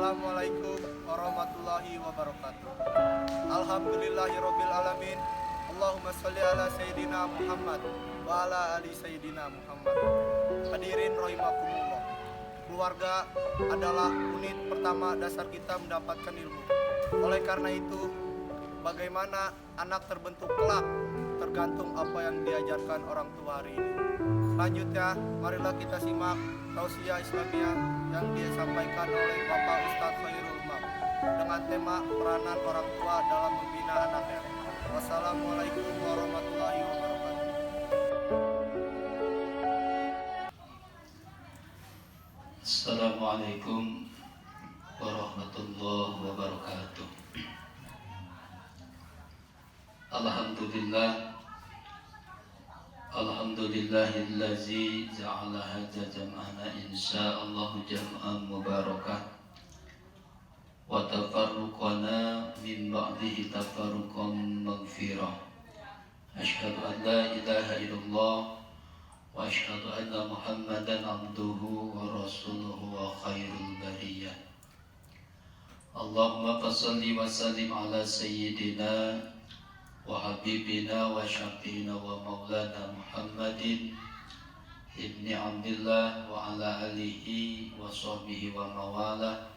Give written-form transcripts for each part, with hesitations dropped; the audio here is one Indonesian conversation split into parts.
Assalamualaikum warahmatullahi wabarakatuh. Alhamdulillahirabbil alamin. Allahumma sholli ala sayyidina Muhammad wa ala ali sayyidina Muhammad. Hadirin rahimakumullah. Keluarga adalah unit pertama dasar kita mendapatkan ilmu. Oleh karena itu, bagaimana anak terbentuk kelak tergantung apa yang diajarkan orang tua hari ini. Selanjutnya, marilah kita simak tausiah Islamiyah yang disampaikan oleh Bapak Ustadz Khairul Umam dengan tema peranan orang tua dalam membina anaknya. Wassalamualaikum warahmatullahi wabarakatuh. Assalamualaikum warahmatullahi wabarakatuh. Alhamdulillahillazi ja'ala hadza jam'ana insyaallahu jam'an mubarakah wa tafarruqana min ba'dihi tafarruqan maghfirah. Asyhadu an la ilaha illallah wa asyhadu anna Muhammadan abduhu wa rasuluhu wa khairul bariyah. Allahumma fassalli wa sallim ala sayyidina wa habibina wa syafiina wa maulana Muhammadin ibni Abdillah wa ala alihi wa sahbihi wa mawala.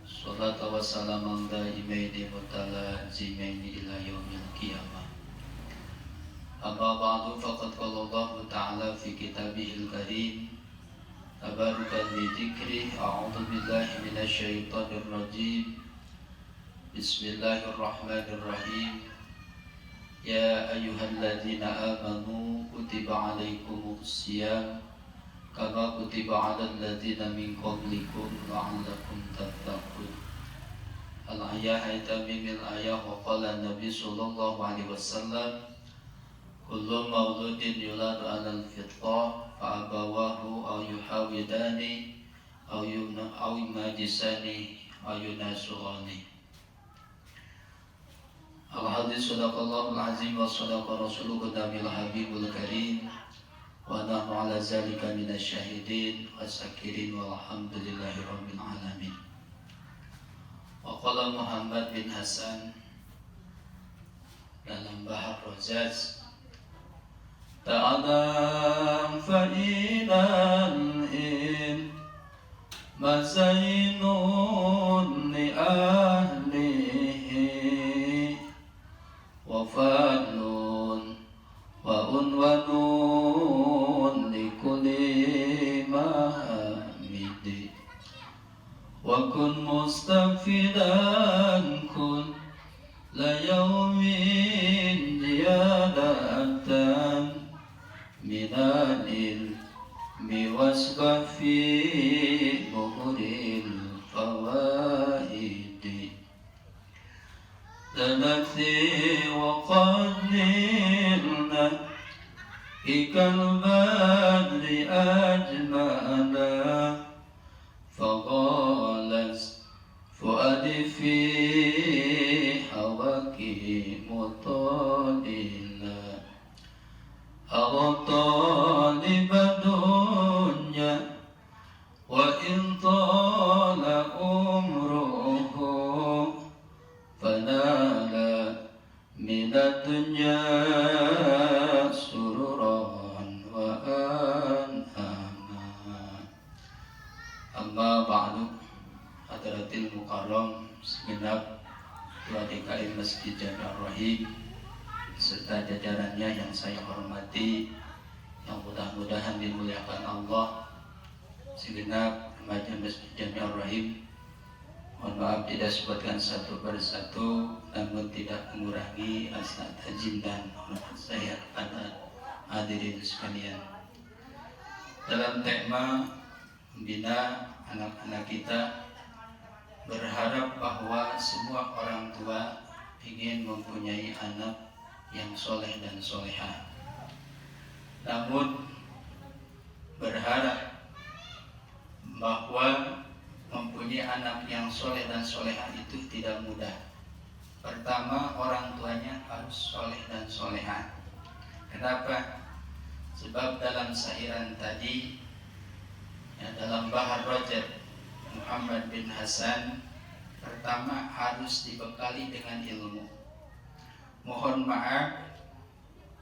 Salatu wa salaman daimaini mutalazimaini ila yaumil qiyamah. Amma ba'du, faqad qala Allah ta'ala fi kitabihil karim tabarukan bi dzikrih. A'udzu billahi minasy syaithanir rajim. Bismillahirrahmanirrahim. Ya ayyuhalladzina amanu kutiba alaikumus syiyam kama kutiba alal ladzina min qablikum la'allakum tattaqun. Al-ayah ayat mimil ayah wa qala Nabi sallallahu alaihi wasallam kullu mauludin yuladu alal fitrah fa abawahu aw yuhawidani aw yumajisani aw yunasurani. Al-hadis sadaqallahul azim wa sadaqa rasuluhu nabil habibul karim wa nahnu ala zalika minasy syahidin wasyakirin walhamdulillahi rabbil alamin. Wa qala Muhammad bin Hasan dalam Bahar Rozaz, ta'adam fa'inal ilm mazainun li ahlihi wa fadlun wa unwanun li kulli mahamidi wa kun mustafidan kun la yawmin ziyadatan minal ilmi wasbah fi buhuril fawaidi tanakti wa qadnirna ikal badri ajma'ana faqalas fuadi fi hawaki mutadila aghtaliba dunya wa in tala umruhu fanala minad dunya sururan wa an'ama. Amma ba'du, hadratil mukarram segenap ketua DKM Masjid Jami' Ar-Rahim serta jajarannya yang saya hormati, yang mudah-mudahan dimuliakan Allah, segenap remaja Masjid Jami' Ar-Rahim. Mohon maaf tidak sebutkan satu persatu, namun tidak mengurangi rasa tajim dan hormat saya kepada hadirin sekalian. Dalam tema membina anak-anak kita, berharap bahwa semua orang tua ingin mempunyai anak yang soleh dan solehah. Namun berharap bahwa mempunyai anak yang soleh dan solehah itu tidak mudah. Pertama, orang tuanya harus soleh dan solehah. Kenapa? Sebab dalam sairan tadi, ya, dalam Bahar Rajab, Muhammad Muhammad bin Hasan pertama harus dibekali dengan ilmu. Mohon maaf,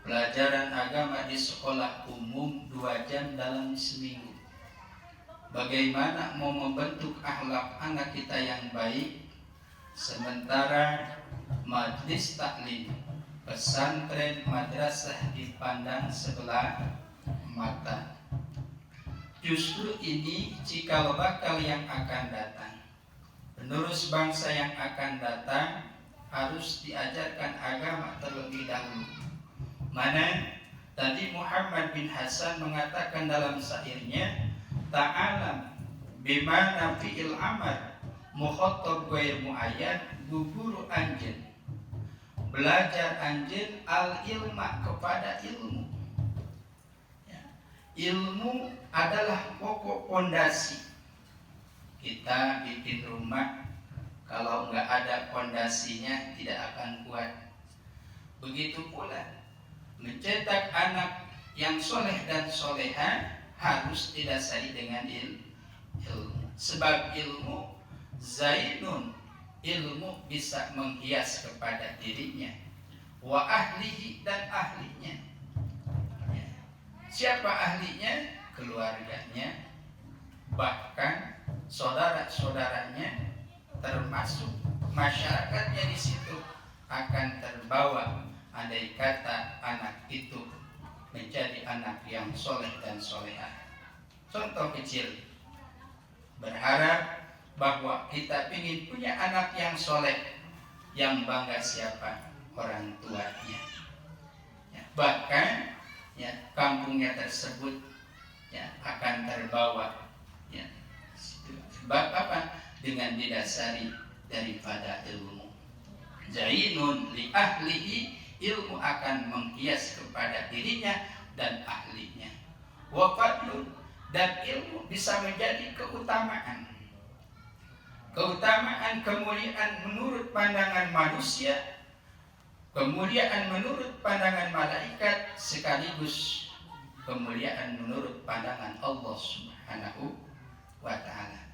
pelajaran agama di sekolah umum 2 jam dalam seminggu. Bagaimana mau membentuk akhlak anak kita yang baik, sementara majlis taklim, pesantren, madrasah dipandang sebelah mata. Justru ini cikal bakal yang akan datang. Penerus bangsa yang akan datang harus diajarkan agama terlebih dahulu. Mana tadi Muhammad bin Hasan mengatakan dalam syairnya, ta'alam bimana fi'il amal mukhatab ghair muayyan guguru anjil. Belajar anjil al ilma kepada ilmu. Ya. Ilmu adalah pokok pondasi. Kita bikin rumah, kalau nggak ada pondasinya tidak akan kuat. Begitu pula mencetak anak yang soleh dan soleha harus didasari dengan ilmu. Sebab ilmu zainun, ilmu bisa menghias kepada dirinya, wa ahlihi, dan ahlinya. Ya. Siapa ahlinya? Keluarganya, bahkan saudara-saudaranya, termasuk masyarakatnya di situ akan terbawa andai kata anak itu menjadi anak yang soleh dan solehah. Contoh kecil, berharap bahwa kita ingin punya anak yang soleh, yang bangga siapa? Orang tuanya. Ya, bahkan ya, kampungnya tersebut ya, akan terbawa. Ya, sebab apa? Dengan didasari daripada ilmu. Zainun li ahlihi, ilmu akan menghias kepada dirinya dan ahlinya. Wa fadlun, dan ilmu bisa menjadi keutamaan. Keutamaan, kemuliaan menurut pandangan manusia, kemuliaan menurut pandangan malaikat, sekaligus kemuliaan menurut pandangan Allah Subhanahu wa ta'ala.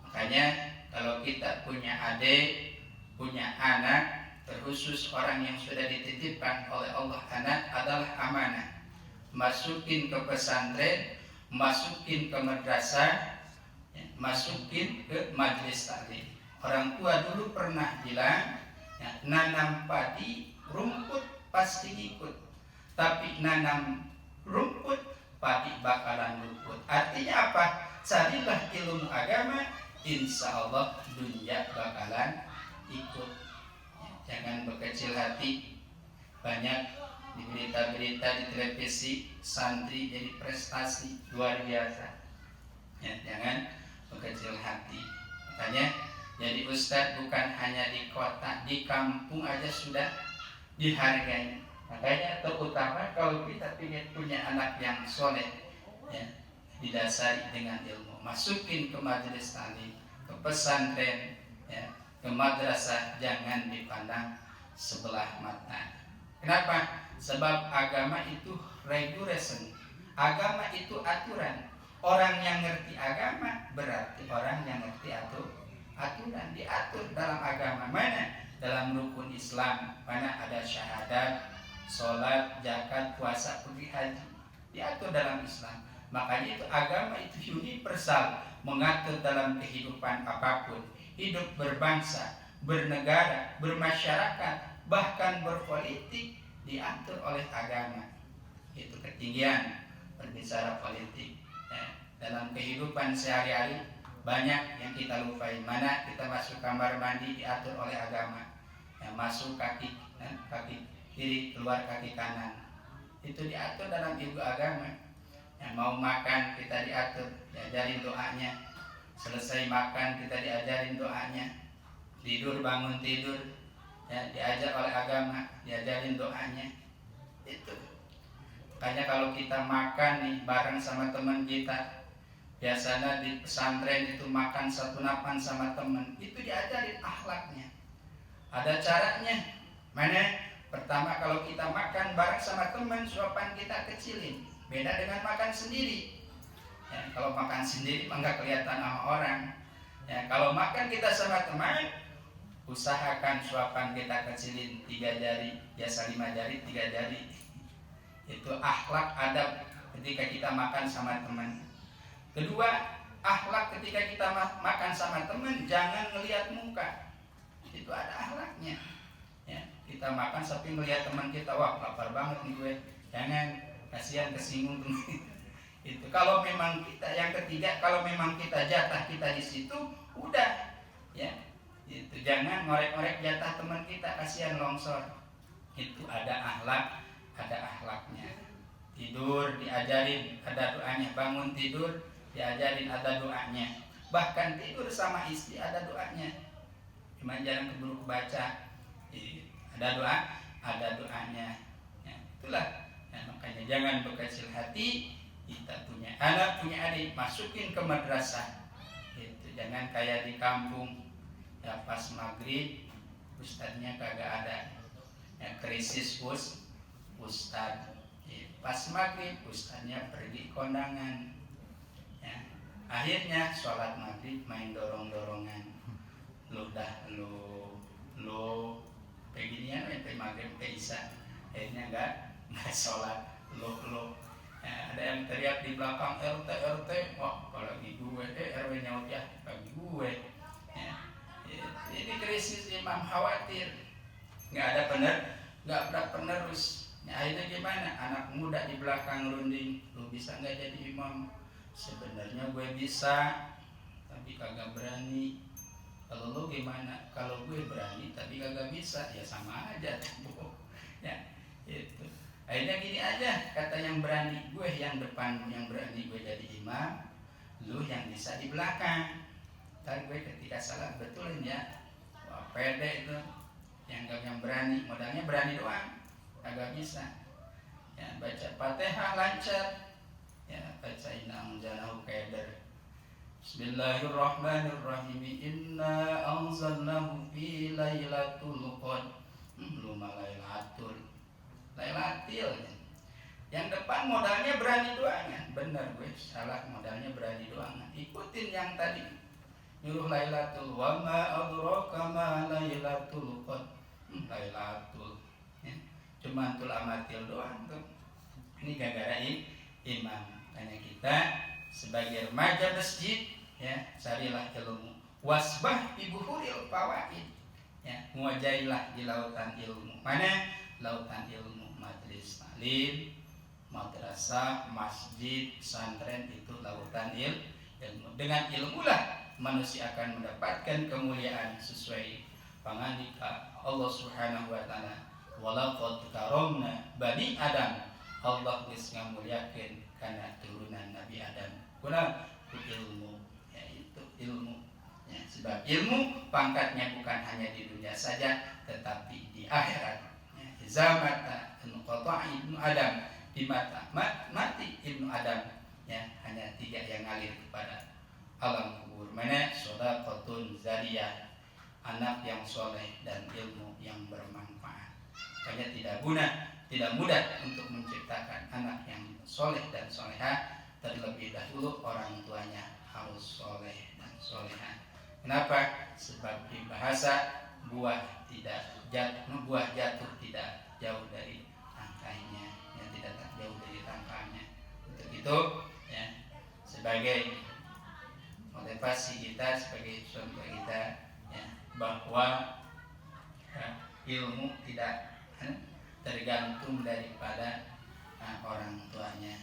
Makanya kalau kita punya adik, punya anak, terkhusus orang yang sudah dititipkan oleh Allah anak, adalah amanah. Masukin ke pesantren, masukin ke madrasah, masukin ke majelis taklim. Orang tua dulu pernah bilang, ya, nanam padi, rumput pasti ikut. Tapi nanam rumput, padi bakalan luput. Artinya apa? Carilah ilmu agama, insya Allah dunia bakalan ikut. Jangan berkecil hati. Banyak di berita-berita di televisi, santri jadi prestasi luar biasa. Ya, jangan berkecil hati. Makanya jadi ustadz bukan hanya di kota, di kampung aja sudah dihargai. Makanya terutama kalau kita ingin punya anak yang soleh, ya, didasari dengan ilmu. Masukin ke majelis taklim, ke pesantren, ya, ke madrasah, jangan dipandang sebelah mata. Kenapa? Sebab agama itu regulation, agama itu aturan. Orang yang ngerti agama berarti orang yang ngerti aturan. Diatur dalam agama. Mana? Dalam rukun Islam. Mana ada syahadat, sholat, zakat, puasa, pergi haji. Diatur dalam Islam. Makanya itu agama itu universal, mengatur dalam kehidupan apapun. Hidup berbangsa, bernegara, bermasyarakat, bahkan berpolitik diatur oleh agama. Itu ketinggian berbicara politik. Dalam kehidupan sehari-hari banyak yang kita lupain. Mana kita masuk kamar mandi diatur oleh agama. Masuk kaki kiri, keluar kaki kanan. Itu diatur dalam ilmu agama. Mau makan kita diatur, diajarin doanya. Selesai makan kita diajarin doanya. Tidur, bangun tidur, ya, diajar oleh agama, diajarin doanya. Itu. Makanya kalau kita makan nih bareng sama teman kita, biasanya di pesantren itu makan satu napan sama teman, itu diajarin akhlaknya. Ada caranya. Mana? Pertama kalau kita makan bareng sama teman, suapan kita kecilin. Beda dengan makan sendiri. Ya, kalau makan sendiri enggak kelihatan sama orang. Ya, kalau makan kita sama teman, usahakan suapan kita kecilin 3 jari, biasa 5 jari, 3 jari. Itu akhlak adab ketika kita makan sama teman. Kedua, akhlak ketika kita makan sama teman, jangan ngelihat muka. Itu ada akhlaknya. Ya, kita makan sampai ngelihat teman kita, wah lapar banget nih gue. Jangan, kasihan kesinggung teman. Itu kalau memang kita, yang ketiga, kalau memang kita jatah kita di situ, udah ya. Itu jangan ngorek-ngorek jatah teman kita, kasihan longsor. Itu ada akhlaknya. Tidur diajarin ada doanya, bangun tidur diajarin ada doanya. Bahkan tidur sama istri ada doanya. Cuma jarang keburu kebaca. Ada doanya. Ya, itulah. Ya, makanya jangan berkecil hati. Kita punya anak, punya adik, masukin ke madrasah. Itu jangan kayak di kampung. Ya pas maghrib ustadznya kagak ada. Ya, krisis ustadz. Ya, pas maghrib ustadznya pergi kondangan. Ya, akhirnya sholat maghrib main dorong-dorongan. Lo beginian sampai maghrib ke isya. Akhirnya enggak sholat. Ya, ada yang teriak di belakang RT. Wah, kalau lagi gue, RW nyaut ya, bagi gue. Ya, ini krisis imam, khawatir. Nggak ada penerus. Ya, akhirnya gimana? Anak muda di belakang runding, lu bisa nggak jadi imam? Sebenarnya gue bisa, tapi kagak berani. Kalau lu gimana? Kalau gue berani, tapi kagak bisa, ya sama aja. Ya, itu. Akhirnya gini aja, kata yang berani, gue yang depan, yang berani gue jadi imam, lu yang bisa di belakang. Ntar gue ketika salat betulin ya. Wah, pede itu. Yang berani, modalnya berani doang, agak bisa. Ya, baca Fatihah lancar. Ya, baca Inna Anzalnahu Qadar. Bismillahirrahmanirrahim. Inna anzalnahu fi lailatul qadar. Belum Lailatul. Yang depan modalnya berani doang. Bener gue salah, modalnya berani doang. Ikutin yang tadi. Nyuruh Lailatul, wa ma adraka ma lailatul qadar. Lailatul. Ya. Cuma tul amatil doang tuh. Ini gara-gara imam. Tanya kita sebagai remaja masjid, ya, carilah ilmu. Wasbah ibuhuril fawaid. Ya, muajailah di lautan ilmu. Mana lautan ilmu? Majelis taklim, madrasah, masjid, pesantren, itu lautan ilmu. Dengan ilmulah manusia akan mendapatkan kemuliaan sesuai pangandika Allah Subhanahu wa taala. Walaqad karamna bani Adam. Allah geus ngamuliakeun kana turunan Nabi Adam. Kuna ilmu, yaitu ilmu. Ya, sebab ilmu pangkatnya bukan hanya di dunia saja, tetapi di akhirat. Zamata qata ibnu Adam, di mata mati ibnu Adam, ya, hanya 3 yang ngalir kepada alam kubur. Mana shadaqatun zariyah, anak yang soleh dan ilmu yang bermanfaat. Makanya tidak mudah untuk menciptakan anak yang soleh dan soleha. Terlebih dahulu orang tuanya harus soleh dan soleha. Kenapa? Sebab di bahasa buah jatuh tidak jauh dari tangkainya, yang tidak jauh dari tangkainya. Untuk itu, ya, sebagai motivasi kita, sebagai contoh kita, ya, bahwa ilmu tidak tergantung daripada orang tuanya.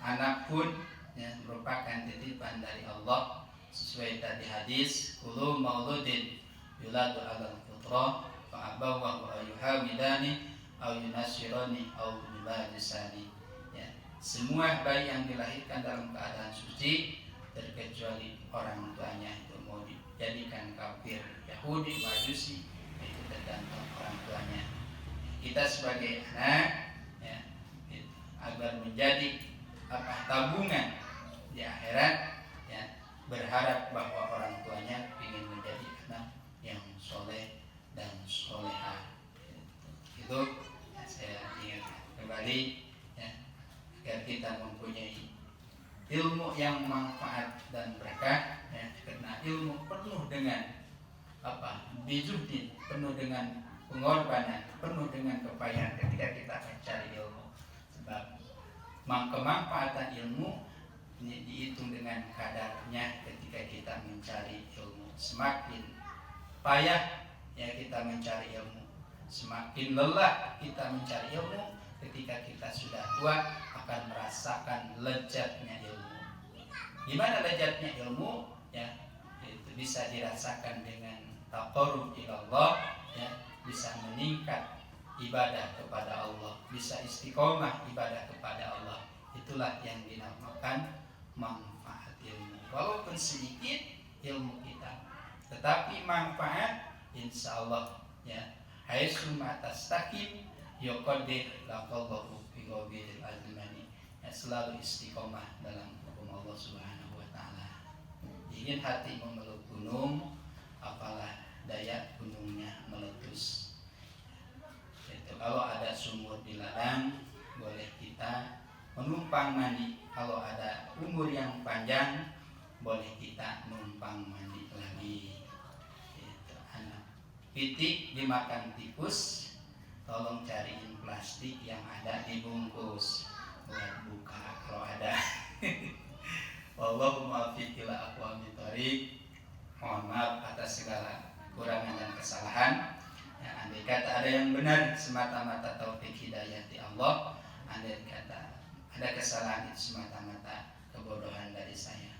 Anak pun, ya, merupakan titipan dari Allah, sesuai tadi hadis, kullu mauludin yuladu alal fitrah fa abawahu ayuhawidani aw yunasirani aw yumajisani. Ya, semua bayi yang dilahirkan dalam keadaan suci, terkecuali orang tuanya itu mau dijadikan kafir, Yahudi, Majusi, itu tergantung orang tuanya. Kita sebagai anak, ya, agar menjadi tabungan di akhirat, ya, berharap bahwa orang tuanya ingin menjadi anak yang soleh dan soleha. Itu ya, saya ingat kembali, ya, agar kita mempunyai ilmu yang manfaat dan berkah, ya, karena ilmu penuh dengan bijuhdin, penuh dengan pengorbanan, penuh dengan kepayahan ketika kita mencari ilmu. Sebab kemanfaatan ilmu ini dihitung dengan kadarnya ketika kita mencari ilmu. Semakin payah ya kita mencari ilmu, semakin lelah kita mencari ilmu, ketika kita sudah tua akan merasakan lezatnya ilmu. Gimana lezatnya ilmu? Ya, itu bisa dirasakan dengan taqarrub ila Allah, ya, bisa meningkat ibadah kepada Allah, bisa istiqomah ibadah kepada Allah. Itulah yang dinamakan manfaat ilmu. Walaupun sedikit ilmu kita, tetapi manfaat insya Allah, ya. Haitsu ma tastaqim yuqaddir laqallahu fi ghabil azmani. Ya, selalu istiqomah dalam hukum Allah Subhanahu wa taala. Ingin hati memeluk gunung, apalah daya gunungnya meletus. Itu kalau ada sumur di ladang, boleh kita menumpang mandi. Kalau ada umur yang panjang, boleh kita numpang mandi lagi. Itu anak pitik dimakan tikus, tolong cariin plastik yang ada dibungkus buat buka kalau ada. Wallahumma muwaffiq ila aqwamit thoriq. Mohon maaf atas segala kekurangan dan kesalahan. Ya, andai kata ada yang benar semata-mata taufik hidayah di Allah, andai kata ada kesalahan itu semata-mata kebodohan dari saya.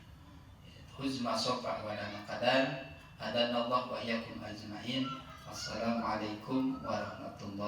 Huzma sofa wa dama qadar. Hadanallahu wa iyyakum ajmain. Wassalamualaikum warahmatullahi